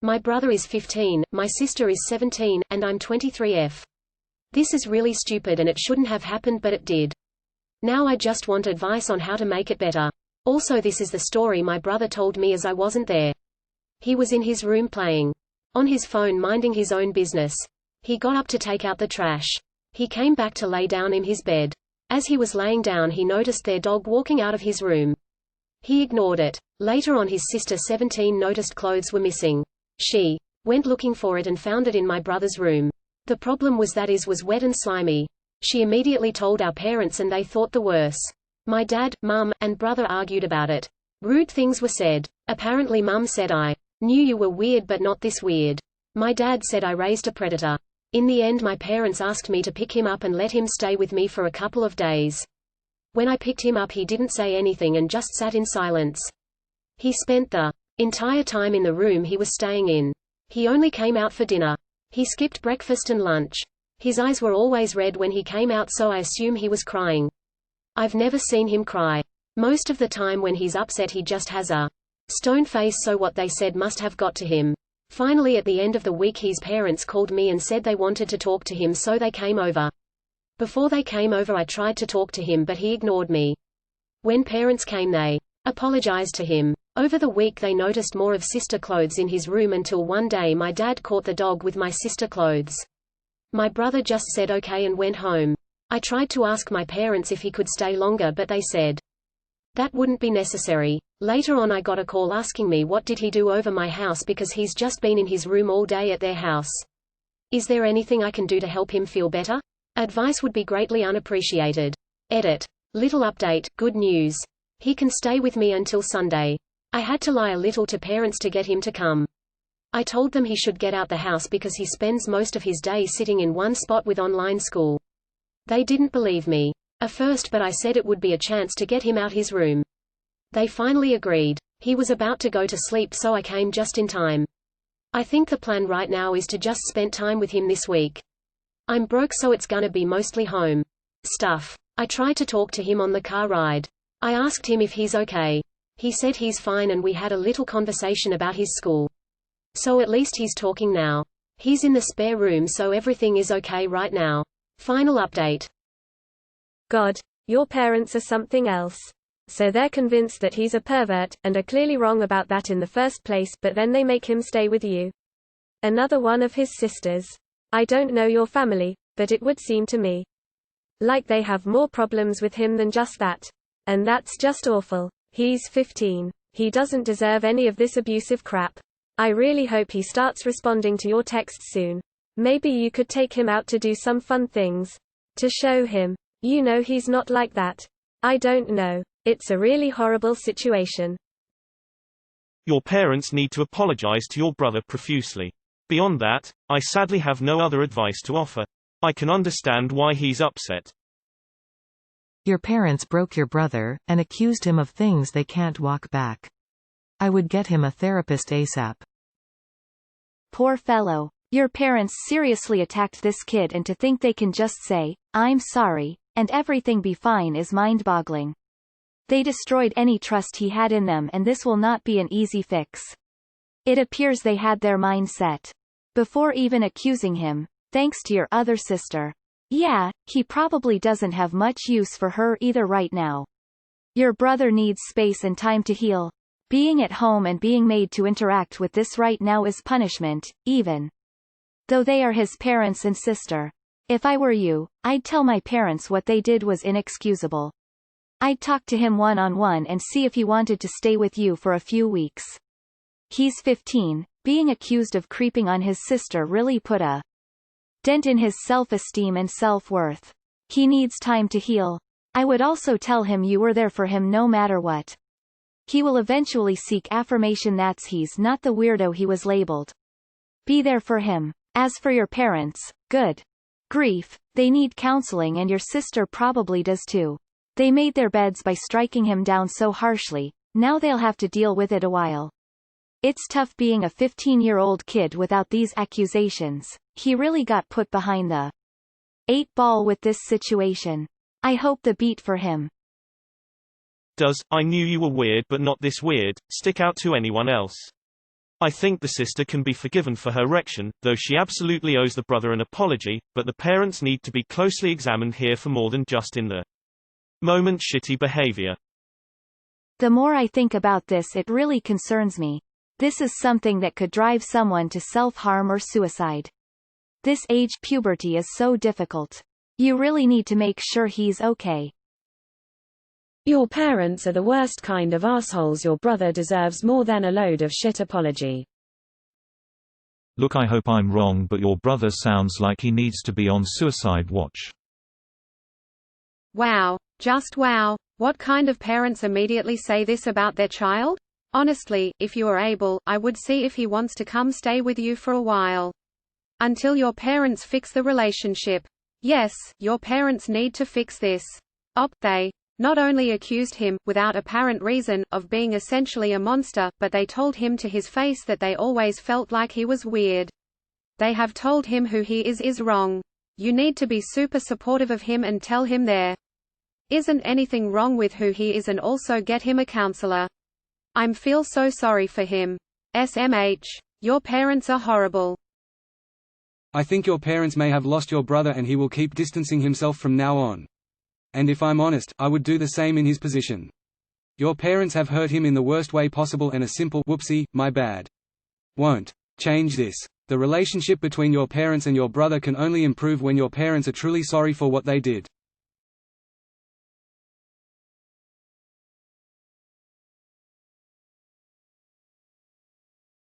My brother is 15, my sister is 17, and I'm 23F. This is really stupid and it shouldn't have happened but it did. Now I just want advice on how to make it better. Also, this is the story my brother told me as I wasn't there. He was in his room playing on his phone, minding his own business. He got up to take out the trash. He came back to lay down in his bed. As he was laying down, he noticed their dog walking out of his room. He ignored it. Later on, his sister 17 noticed clothes were missing. She went looking for it and found it in my brother's room. The problem was that it was wet and slimy. She immediately told our parents and they thought the worse. My dad, mum, and brother argued about it. Rude things were said. Apparently mum said I knew you were weird but not this weird. My dad said I raised a predator. In the end, my parents asked me to pick him up and let him stay with me for a couple of days. When I picked him up, he didn't say anything and just sat in silence. He spent the entire time in the room he was staying in. He only came out for dinner. He skipped breakfast and lunch. His eyes were always red when he came out, so I assume he was crying. I've never seen him cry. Most of the time when he's upset he just has a stone face, so what they said must have got to him. Finally, at the end of the week, his parents called me and said they wanted to talk to him, so they came over. Before they came over, I tried to talk to him but he ignored me. When parents came, they apologized to him. Over the week they noticed more of sister clothes in his room until one day my dad caught the dog with my sister clothes. My brother just said okay and went home. I tried to ask my parents if he could stay longer but they said that wouldn't be necessary. Later on I got a call asking me what did he do over my house because he's just been in his room all day at their house. Is there anything I can do to help him feel better? Advice would be greatly unappreciated. Edit. Little update, good news. He can stay with me until Sunday. I had to lie a little to parents to get him to come. I told them he should get out the house because he spends most of his day sitting in one spot with online school. They didn't believe me at first, but I said it would be a chance to get him out his room. They finally agreed. He was about to go to sleep, so I came just in time. I think the plan right now is to just spend time with him this week. I'm broke, so it's gonna be mostly home stuff. I tried to talk to him on the car ride. I asked him if he's okay. He said he's fine and we had a little conversation about his school. So at least he's talking now. He's in the spare room, so everything is okay right now. Final update. God, your parents are something else. So they're convinced that he's a pervert, and are clearly wrong about that in the first place, but then they make him stay with you. Another one of his sisters. I don't know your family, but it would seem to me like they have more problems with him than just that. And that's just awful. He's 15. He doesn't deserve any of this abusive crap. I really hope he starts responding to your texts soon. Maybe you could take him out to do some fun things to show him, you know, he's not like that. I don't know. It's a really horrible situation. Your parents need to apologize to your brother profusely. Beyond that, I sadly have no other advice to offer. I can understand why he's upset. Your parents broke your brother, and accused him of things they can't walk back. I would get him a therapist ASAP. Poor fellow. Your parents seriously attacked this kid, and to think they can just say, "I'm sorry," and everything be fine is mind-boggling. They destroyed any trust he had in them, and this will not be an easy fix. It appears they had their mind set before even accusing him, thanks to your other sister. Yeah, he probably doesn't have much use for her either right now. Your brother needs space and time to heal. Being at home and being made to interact with this right now is punishment, even though they are his parents and sister. If I were you, I'd tell my parents what they did was inexcusable. I'd talk to him one-on-one and see if he wanted to stay with you for a few weeks. He's 15, being accused of creeping on his sister really put a dent in his self-esteem and self-worth. He needs time to heal. I would also tell him you were there for him no matter what. He will eventually seek affirmation that he's not the weirdo he was labeled. Be there for him. As for your parents, good grief, they need counseling, and your sister probably does too. They made their beds by striking him down so harshly, now they'll have to deal with it a while. It's tough being a 15-year-old kid without these accusations. He really got put behind the 8 ball with this situation. I hope the beat for him. Does "I knew you were weird but not this weird" stick out to anyone else? I think the sister can be forgiven for her erection, though she absolutely owes the brother an apology, but the parents need to be closely examined here for more than just in the moment shitty behavior. The more I think about this, it really concerns me. This is something that could drive someone to self-harm or suicide. This age puberty is so difficult. You really need to make sure he's okay. Your parents are the worst kind of assholes. Your brother deserves more than a load of shit apology. Look, I hope I'm wrong, but your brother sounds like he needs to be on suicide watch. Wow, just wow. What kind of parents immediately say this about their child? Honestly, if you are able, I would see if he wants to come stay with you for a while. Until your parents fix the relationship. Yes, your parents need to fix this. They not only accused him, without apparent reason, of being essentially a monster, but they told him to his face that they always felt like he was weird. They have told him who he is wrong. You need to be super supportive of him and tell him there isn't anything wrong with who he is, and also get him a counselor. I feel so sorry for him. SMH. Your parents are horrible. I think your parents may have lost your brother and he will keep distancing himself from now on. And if I'm honest, I would do the same in his position. Your parents have hurt him in the worst way possible, and a simple "whoopsie, my bad" won't change this. The relationship between your parents and your brother can only improve when your parents are truly sorry for what they did.